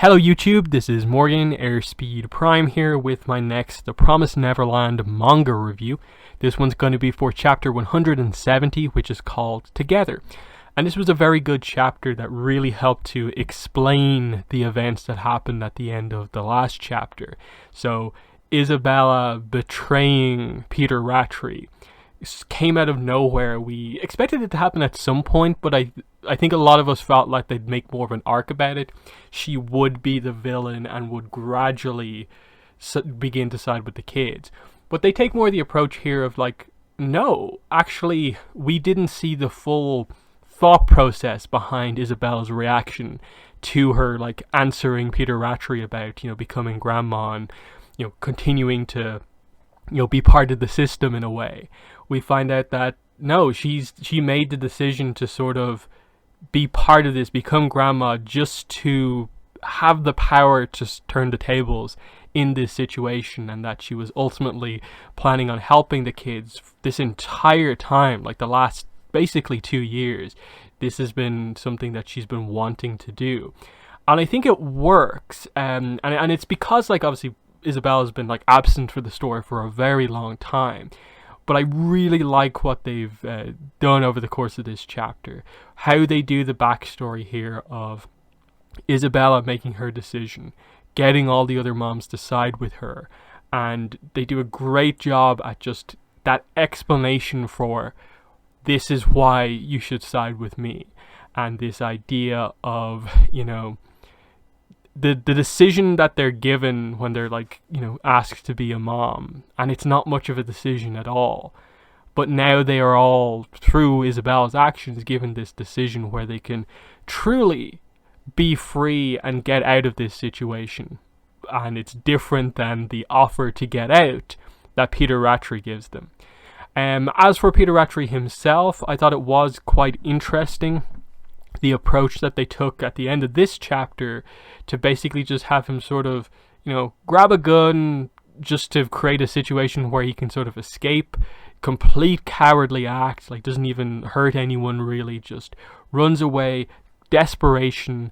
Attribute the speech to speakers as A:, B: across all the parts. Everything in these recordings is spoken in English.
A: Hello YouTube, this is Morgan, Airspeed Prime here with my next The Promised Neverland manga review. This one's going to be for chapter 170, which is called Together. And this was a very good chapter that really helped to explain the events that happened at the end of the last chapter. So, Isabella betraying Peter Rattray came out of nowhere. We expected it to happen at some point, but I think a lot of us felt like they'd make more of an arc about it. She would be the villain and would gradually begin to side with the kids. But they take more the approach here of like, no, actually, we didn't see the full thought process behind Isabella's reaction to her, like, answering Peter Rattray about, becoming grandma and, continuing to, be part of the system in a way. We find out that, no, she made the decision to sort of be part of this, become grandma, just to have the power to turn the tables in this situation, and that she was ultimately planning on helping the kids this entire time, like the last basically 2 years. This has been something that she's been wanting to do, and I think it works, and it's because, like, obviously Isabella's been like absent for the story for a very long time. But I really like what they've done over the course of this chapter. How they do the backstory here of Isabella making her decision, getting all the other moms to side with her. And they do a great job at just that explanation for, this is why you should side with me. And this idea of, the decision that they're given when they're like, asked to be a mom, and it's not much of a decision at all, but now they are all, through Isabella's actions, given this decision where they can truly be free and get out of this situation. And it's different than the offer to get out that Peter Rattray gives them. As for Peter Rattray himself, I thought it was quite interesting, the approach that they took at the end of this chapter to basically just have him sort of, grab a gun just to create a situation where he can sort of escape. Complete cowardly act, like doesn't even hurt anyone really, just runs away, desperation,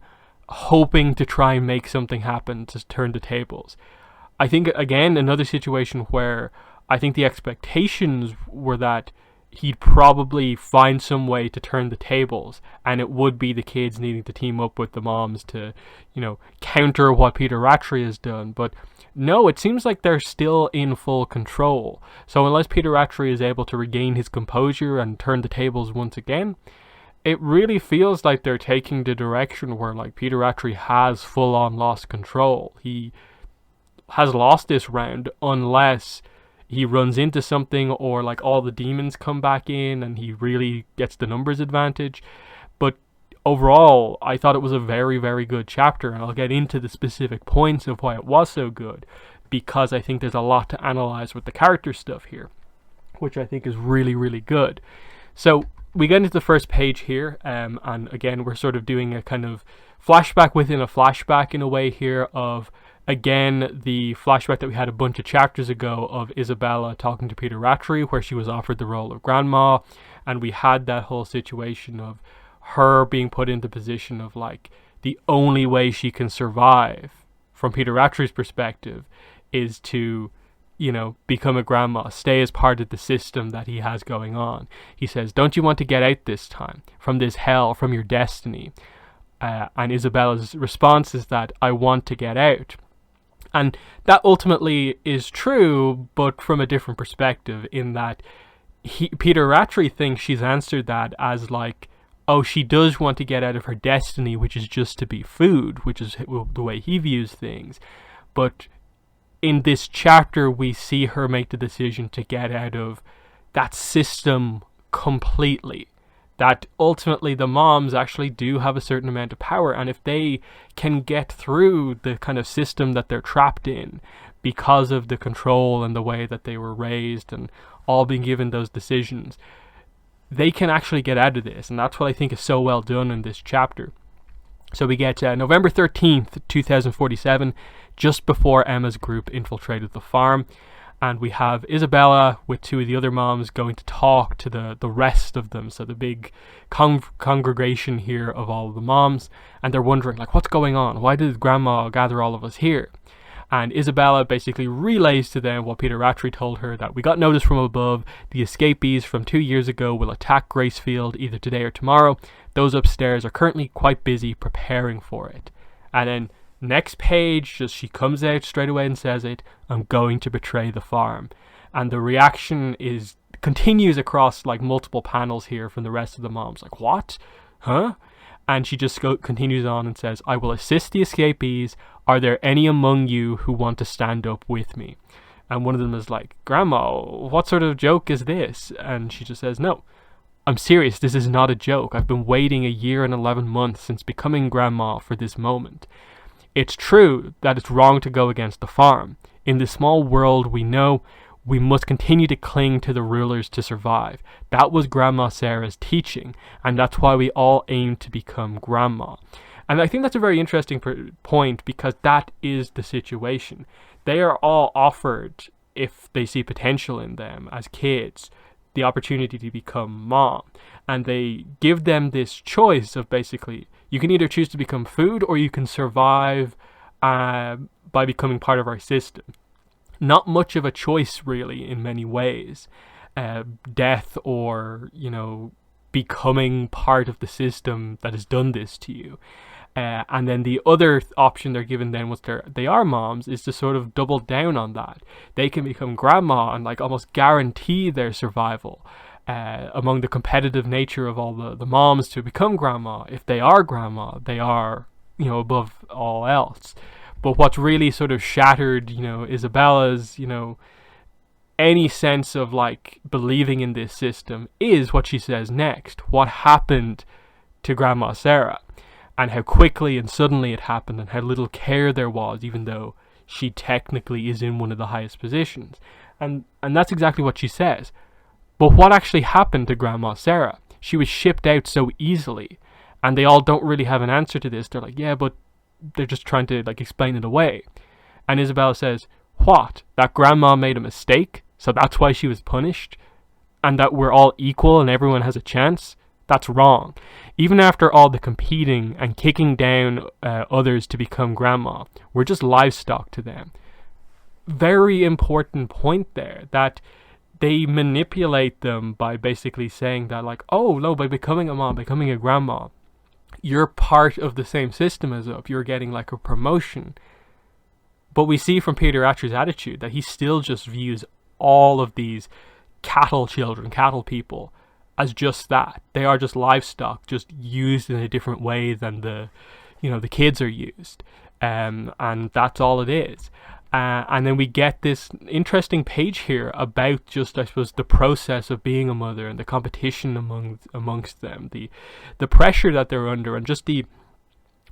A: hoping to try and make something happen to turn the tables. I think, again, another situation where I think the expectations were that he'd probably find some way to turn the tables, and it would be the kids needing to team up with the moms to, counter what Peter Rattray has done. But no, it seems like they're still in full control. So unless Peter Rattray is able to regain his composure and turn the tables once again, it really feels like they're taking the direction where, like, Peter Rattray has full-on lost control. He has lost this round unless he runs into something, or like all the demons come back in and he really gets the numbers advantage. But overall, I thought it was a very, very good chapter, and I'll get into the specific points of why it was so good, because I think there's a lot to analyze with the character stuff here, which I think is really, really good. So we get into the first page here, and again, we're sort of doing a kind of flashback within a flashback in a way here of, again, the flashback that we had a bunch of chapters ago of Isabella talking to Peter Rattray, where she was offered the role of grandma, and we had that whole situation of her being put into position of, like, the only way she can survive from Peter Rattray's perspective is to, become a grandma, stay as part of the system that he has going on. He says, don't you want to get out this time from this hell, from your destiny? And Isabella's response is that, I want to get out. And that ultimately is true, but from a different perspective, in that Peter Rattray thinks she's answered that as like, oh, she does want to get out of her destiny, which is just to be food, which is the way he views things. But in this chapter, we see her make the decision to get out of that system completely. That ultimately the moms actually do have a certain amount of power, and if they can get through the kind of system that they're trapped in because of the control and the way that they were raised and all being given those decisions, they can actually get out of this, and that's what I think is so well done in this chapter. So we get November 13th, 2047, just before Emma's group infiltrated the farm, And we have Isabella with two of the other moms going to talk to the rest of them, so the big congregation here of all of the moms, and they're wondering, like, what's going on? Why did Grandma gather all of us here? And Isabella basically relays to them what Peter Rattray told her, that we got notice from above. The escapees from 2 years ago will attack Gracefield either today or tomorrow. Those upstairs are currently quite busy preparing for it. And then next page, just she comes out straight away and says it, I'm going to betray the farm. And the reaction continues across like multiple panels here from the rest of the moms. Like, what? Huh? And she just continues on and says, I will assist the escapees. Are there any among you who want to stand up with me? And one of them is like, Grandma, what sort of joke is this? And she just says, no, I'm serious. This is not a joke. I've been waiting 1 year and 11 months since becoming Grandma for this moment. It's true that it's wrong to go against the farm. In this small world we know, we must continue to cling to the rulers to survive. That was Grandma Sarah's teaching, and that's why we all aim to become Grandma. And I think that's a very interesting point, because that is the situation. They are all offered, if they see potential in them as kids, the opportunity to become mom. And they give them this choice of basically, you can either choose to become food or you can survive by becoming part of our system. Not much of a choice, really, in many ways. Death or, becoming part of the system that has done this to you. And then the other option they're given then once they are moms is to sort of double down on that. They can become grandma and like almost guarantee their survival among the competitive nature of all the moms to become grandma. If they are grandma, they are, above all else. But what's really sort of shattered, Isabella's, any sense of like believing in this system is what she says next. What happened to Grandma Sarah? And how quickly and suddenly it happened, and how little care there was, even though she technically is in one of the highest positions. And that's exactly what she says. But what actually happened to Grandma Sarah? She was shipped out so easily, and they all don't really have an answer to this. They're like, yeah, but they're just trying to like explain it away. And Isabella says, what? That Grandma made a mistake, so that's why she was punished? And that we're all equal and everyone has a chance? That's wrong. Even after all the competing and kicking down others to become grandma, we're just livestock to them. Very important point there, that they manipulate them by basically saying that like, oh no, by becoming a mom, becoming a grandma, you're part of the same system as up. You're getting like a promotion. But we see from Peter Rattray's attitude that he still just views all of these cattle people as just that. They are just livestock, just used in a different way than the kids are used. And that's all it is. And then we get this interesting page here about just, I suppose, the process of being a mother and the competition amongst them, the pressure that they're under, and just the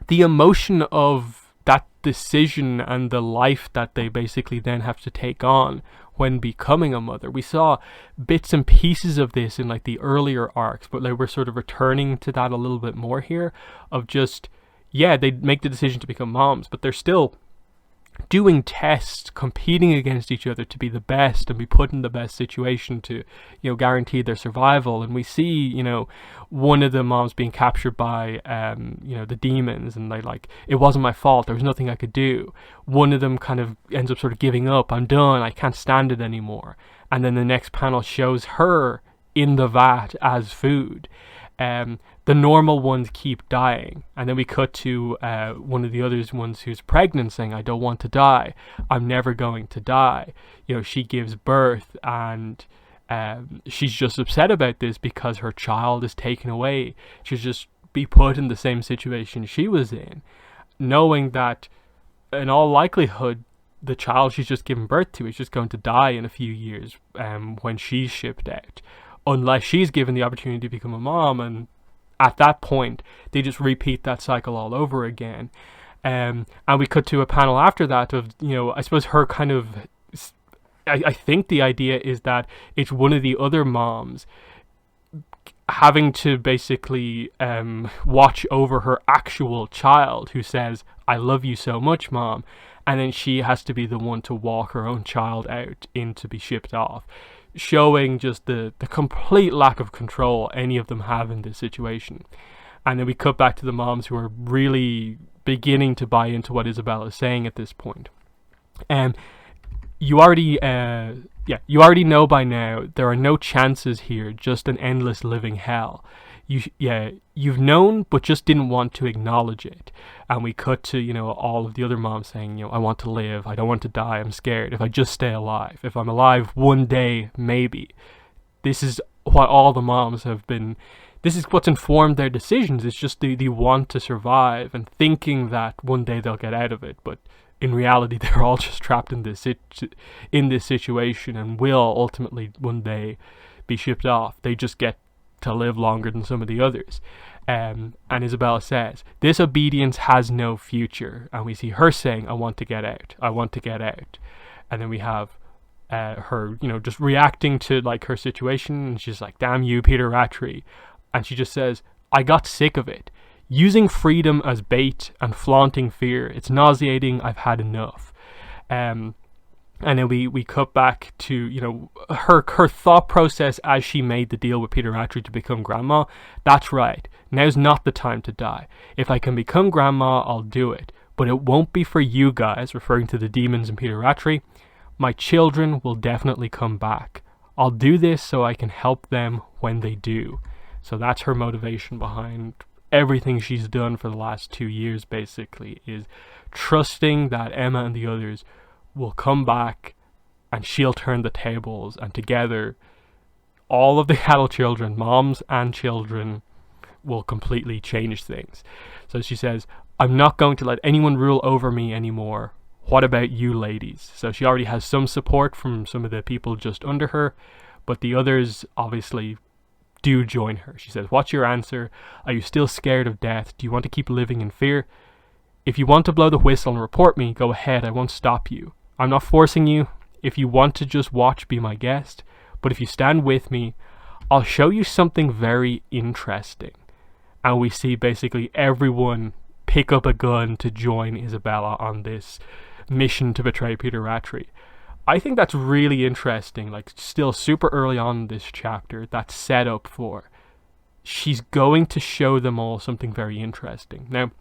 A: emotion of that decision and the life that they basically then have to take on when becoming a mother. We saw bits and pieces of this in like the earlier arcs, but like we're sort of returning to that a little bit more here, of just, yeah, they make the decision to become moms, but they're still doing tests, competing against each other to be the best and be put in the best situation to, guarantee their survival. And we see, one of the moms being captured by, the demons, and they like, it wasn't my fault, there was nothing I could do. One of them kind of ends up sort of giving up, I'm done, I can't stand it anymore. And then the next panel shows her in the vat as food. The normal ones keep dying, and then we cut to one of the other ones who's pregnant saying, I don't want to die, I'm never going to die. She gives birth, and she's just upset about this because her child is taken away. She'll just be put in the same situation she was in, knowing that in all likelihood the child she's just given birth to is just going to die in a few years when she's shipped out, unless she's given the opportunity to become a mom. And at that point, they just repeat that cycle all over again. And we cut to a panel after that of, I suppose her kind of, I think the idea is that it's one of the other moms having to basically watch over her actual child, who says, "I love you so much, Mom," and then she has to be the one to walk her own child out in to be shipped off, showing just the complete lack of control any of them have in this situation. And then we cut back to the moms, who are really beginning to buy into what Isabella is saying at this point. You already know by now there are no chances here, just an endless living hell. You've known, but just didn't want to acknowledge it. And we cut to, all of the other moms saying, I want to live, I don't want to die, I'm scared. If I just stay alive, if I'm alive one day, maybe. This is what all the moms have been, this is what's informed their decisions. It's just the want to survive and thinking that one day they'll get out of it. But in reality, they're all just trapped in this situation and will ultimately one day be shipped off. They just get to live longer than some of the others. And Isabella says, "This obedience has no future." And we see her saying, "I want to get out. I want to get out." And then we have her, just reacting to like her situation. And she's like, "Damn you, Peter Rattray." And she just says, "I got sick of it. Using freedom as bait and flaunting fear. It's nauseating. I've had enough." And then we cut back to, her thought process as she made the deal with Peter Rattray to become grandma. That's right. Now's not the time to die. If I can become grandma, I'll do it. But it won't be for you guys, referring to the demons and Peter Rattray. My children will definitely come back. I'll do this so I can help them when they do. So that's her motivation behind everything she's done for the last 2 years, basically, is trusting that Emma and the others will come back and she'll turn the tables, and together all of the adult children, moms and children, will completely change things. So she says, "I'm not going to let anyone rule over me anymore. What about you ladies?" So she already has some support from some of the people just under her, but the others obviously do join her. She says, "What's your answer? Are you still scared of death? Do you want to keep living in fear? If you want to blow the whistle and report me, go ahead. I won't stop you. I'm not forcing you. If you want to just watch, be my guest. But if you stand with me, I'll show you something very interesting." And we see basically everyone pick up a gun to join Isabella on this mission to betray Peter Rattray. I think that's really interesting, like still super early on in this chapter, that's set up for. She's going to show them all something very interesting. Now,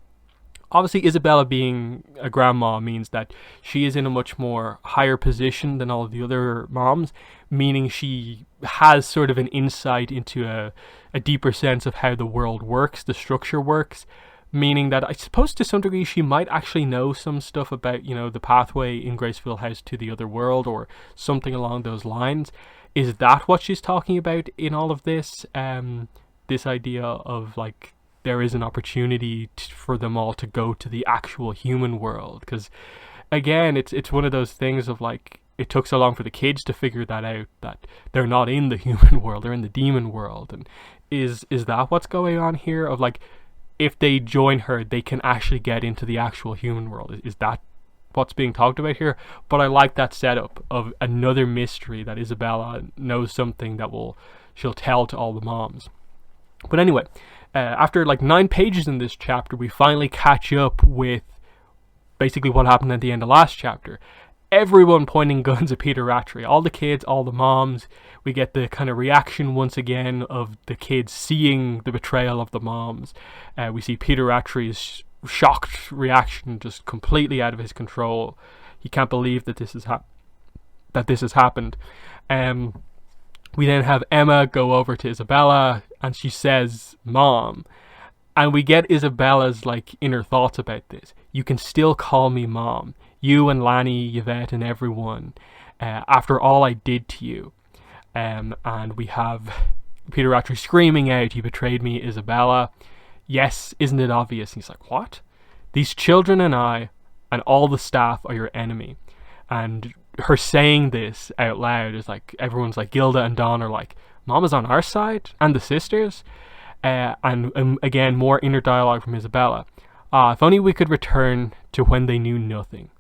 A: obviously Isabella being a grandma means that she is in a much more higher position than all of the other moms, meaning she has sort of an insight into a deeper sense of how the world works, the structure works, meaning that I suppose to some degree she might actually know some stuff about, the pathway in Gracefield House to the other world or something along those lines. Is that what she's talking about in all of this? This idea of like there is an opportunity for them all to go to the actual human world, because again it's one of those things of like it took so long for the kids to figure that out, that they're not in the human world, they're in the demon world. And is that what's going on here, of like if they join her they can actually get into the actual human world? Is that what's being talked about here? But I like that setup of another mystery that Isabella knows something that she'll tell to all the moms. But anyway, after like 9 pages in this chapter, we finally catch up with basically what happened at the end of last chapter. Everyone pointing guns at Peter Rattray. All the kids, all the moms. We get the kind of reaction once again of the kids seeing the betrayal of the moms. We see Peter Rattray's shocked reaction, just completely out of his control. He can't believe that this has happened. We then have Emma go over to Isabella and she says, "Mom." And we get Isabella's like inner thoughts about this. "You can still call me Mom. You and Lanny, Yvette and everyone. After all I did to you." And we have Peter Rattray screaming out, "He betrayed me, Isabella. Yes, isn't it obvious?" And he's like, "What? These children and I and all the staff are your enemy." And her saying this out loud is like, everyone's like, Gilda and Dawn are like, "Mom is on our side? And the sisters?" And again, more inner dialogue from Isabella. "If only we could return to when they knew nothing.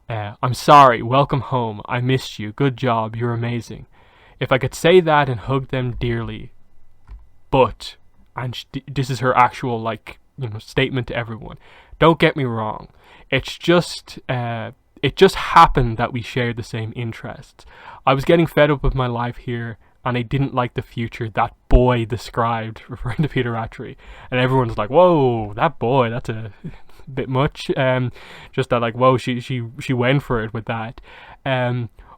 A: I'm sorry, welcome home. I missed you. Good job, you're amazing. If I could say that and hug them dearly, but, and this is her actual, like, statement to everyone. Don't get me wrong. It's just, it just happened that we shared the same interests. I was getting fed up with my life here, and I didn't like the future that boy described, referring to Peter Rattray. And everyone's like, whoa, that boy, that's a bit much. Just that, like, whoa, she went for it with that.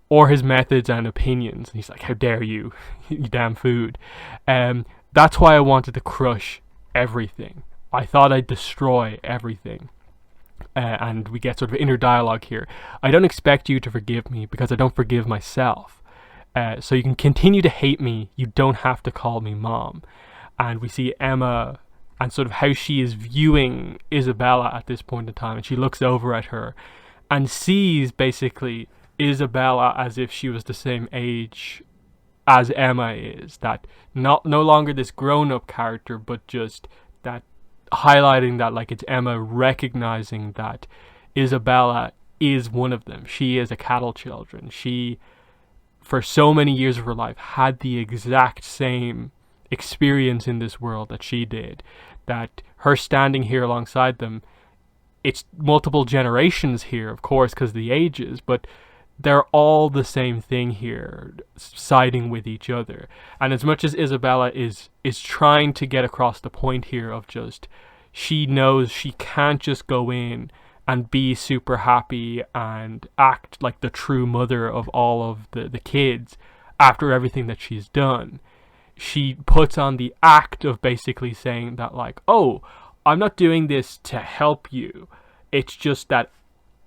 A: Or his methods and opinions. And he's like, how dare you, you damn food. That's why I wanted to crush everything. I thought I'd destroy everything. And we get sort of inner dialogue here. I don't expect you to forgive me because I don't forgive myself. So you can continue to hate me. You don't have to call me mom. And we see Emma and sort of how she is viewing Isabella at this point in time. And she looks over at her and sees basically Isabella as if she was the same age as Emma is. That no longer this grown-up character, but just that highlighting that, like, it's Emma recognizing that Isabella is one of them. She is a cattle children. She, for so many years of her life, had the exact same experience in this world that she did. That her standing here alongside them, it's multiple generations here, of course, because of the ages, but they're all the same thing here, siding with each other. And as much as Isabella is trying to get across the point here of just, she knows she can't just go in and be super happy and act like the true mother of all of the kids after everything that she's done. She puts on the act of basically saying that, like, oh, I'm not doing this to help you. It's just that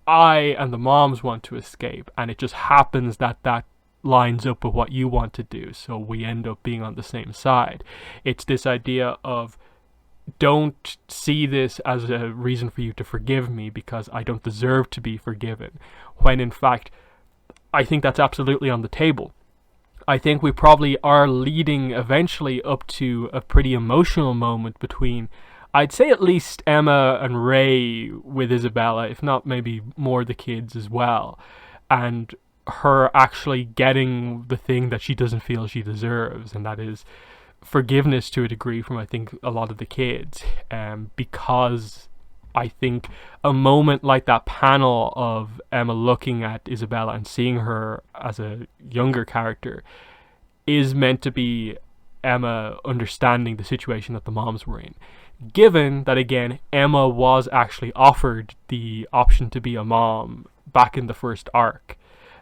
A: I and the moms want to escape, and it just happens that that lines up with what you want to do, so we end up being on the same side. It's this idea of, don't see this as a reason for you to forgive me because I don't deserve to be forgiven, when in fact I think that's absolutely on the table. I think we probably are leading eventually up to a pretty emotional moment between, I'd say, at least Emma and Ray with Isabella, if not maybe more the kids as well, and her actually getting the thing that she doesn't feel she deserves, and that is forgiveness to a degree from, I think, a lot of the kids, because I think a moment like that panel of Emma looking at Isabella and seeing her as a younger character is meant to be Emma understanding the situation that the moms were in. Given that, again, Emma was actually offered the option to be a mom back in the first arc.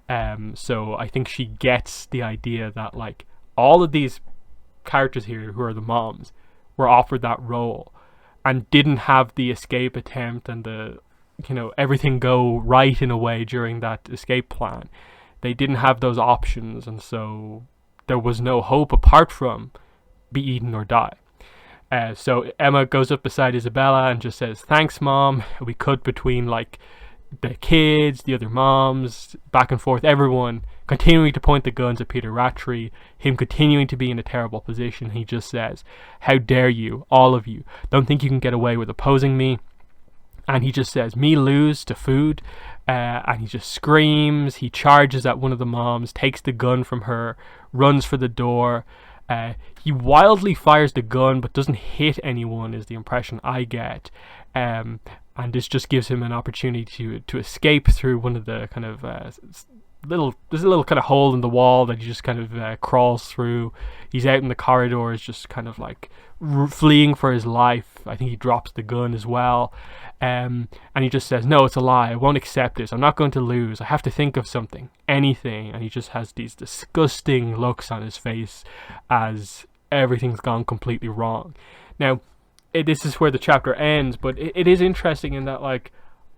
A: So I think she gets the idea that, like, all of these characters here who are the moms were offered that role and didn't have the escape attempt and the, everything go right in a way during that escape plan. They didn't have those options, and so there was no hope apart from be eaten or die. So Emma goes up beside Isabella and just says, thanks, Mom. We cut between, like, the kids, the other moms, back and forth, everyone continuing to point the guns at Peter Rattray, him continuing to be in a terrible position. He just says, how dare you, all of you, don't think you can get away with opposing me. And he just says, me lose to food, and he just screams. He charges at one of the moms, takes the gun from her, runs for the door. He wildly fires the gun but doesn't hit anyone, is the impression I get. And this just gives him an opportunity to escape through one of the kind of there's a little kind of hole in the wall that he just kind of crawls through. He's out in the corridors, just kind of like fleeing for his life. I think he drops the gun as well. And he just says, no, it's a lie. I won't accept this. I'm not going to lose. I have to think of something, anything. And he just has these disgusting looks on his face as everything's gone completely wrong. Now, this is where the chapter ends, but it is interesting in that, like,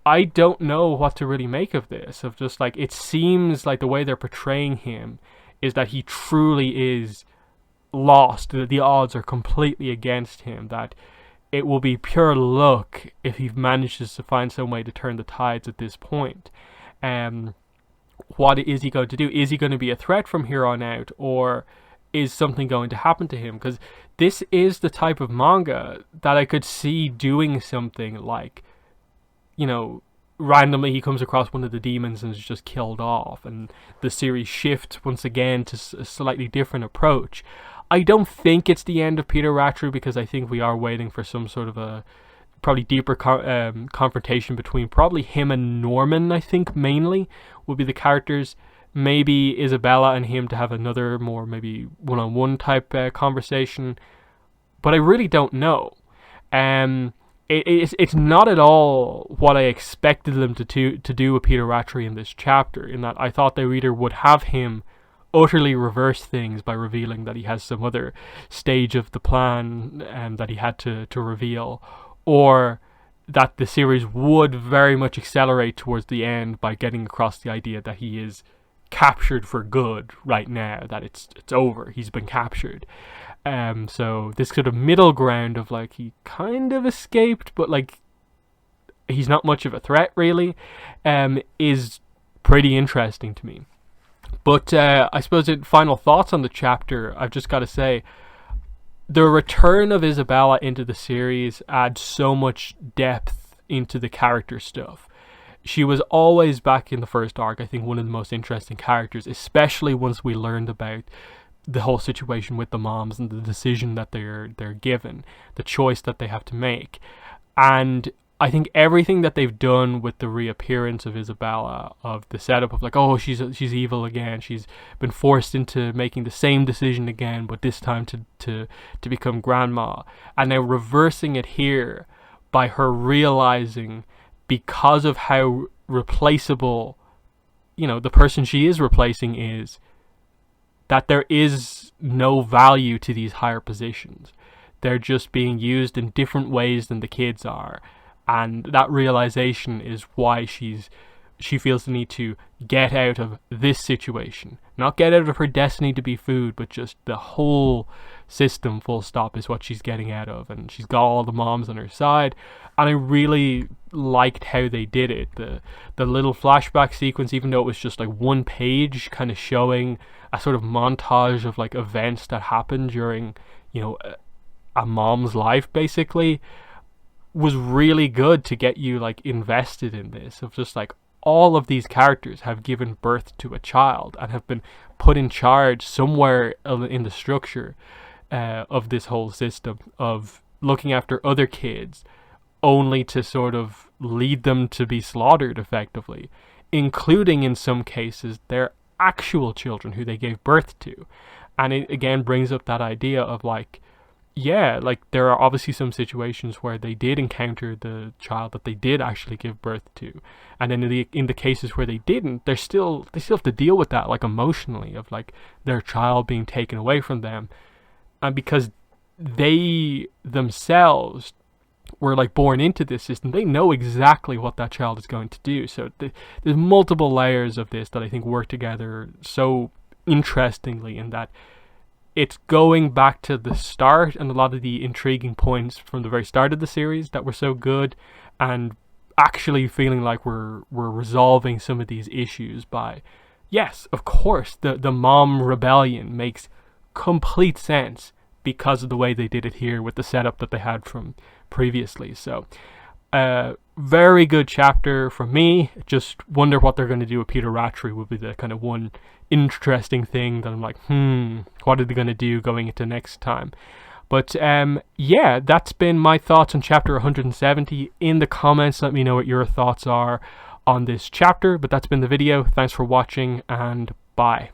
A: I don't know what to really make of this. Of just, like, it seems like the way they're portraying him is that he truly is lost. The odds are completely against him. That it will be pure luck if he manages to find some way to turn the tides at this point. What is he going to do? Is he going to be a threat from here on out, or is something going to happen to him? Because this is the type of manga that I could see doing something like, randomly he comes across one of the demons and is just killed off, and the series shifts once again to a slightly different approach. I don't think it's the end of Peter Rattray, because I think we are waiting for some sort of a probably deeper confrontation between probably him and Norman. I think mainly would be the characters. Maybe Isabella and him to have another more maybe one-on-one type conversation, but I really don't know. It's not at all what I expected them to do with Peter Rattray in this chapter, in that I thought the reader would have him utterly reverse things by revealing that he has some other stage of the plan that he had to reveal, or that the series would very much accelerate towards the end by getting across the idea that he is captured for good right now, that it's over, he's been captured. So this sort of middle ground of like he kind of escaped, but like he's not much of a threat really, is pretty interesting to me. But I suppose final thoughts on the chapter, I've just got to say, the return of Isabella into the series adds so much depth into the character stuff. She was always, back in the first arc, I think one of the most interesting characters, especially once we learned about the whole situation with the moms and the decision that they're given, the choice that they have to make. And I think everything that they've done with the reappearance of Isabella, of the setup of like, oh, she's evil again, she's been forced into making the same decision again, but this time to become grandma, and now reversing it here by her realizing, because of how replaceable, the person she is replacing is, that there is no value to these higher positions. They're just being used in different ways than the kids are. And that realization is why she feels the need to get out of this situation. Not get out of her destiny to be food, but just the whole system, full stop, is what she's getting out of. And she's got all the moms on her side. And I really liked how they did it. The little flashback sequence, even though it was just like one page, kind of showing a sort of montage of like events that happened during, a mom's life, basically, was really good to get you like invested in this, of just like all of these characters have given birth to a child and have been put in charge somewhere in the structure of this whole system of looking after other kids, only to sort of lead them to be slaughtered effectively, including in some cases their actual children who they gave birth to. And it again brings up that idea of like, yeah, like there are obviously some situations where they did encounter the child that they did actually give birth to, and then in the cases where they didn't, they still have to deal with that, like emotionally, of like their child being taken away from them, and because they themselves were like born into this system, they know exactly what that child is going to do. So there's multiple layers of this that I think work together so interestingly, in that it's going back to the start and a lot of the intriguing points from the very start of the series that were so good, and actually feeling like we're resolving some of these issues by, yes, of course, the mom rebellion makes complete sense because of the way they did it here with the setup that they had from previously. So very good chapter from me. Just wonder what they're going to do with Peter Rattray would be the kind of one interesting thing that I'm like, what are they going to do going into next time? But yeah, that's been my thoughts on chapter 170. In the comments, let me know what your thoughts are on this chapter. But that's been the video. Thanks for watching, and bye.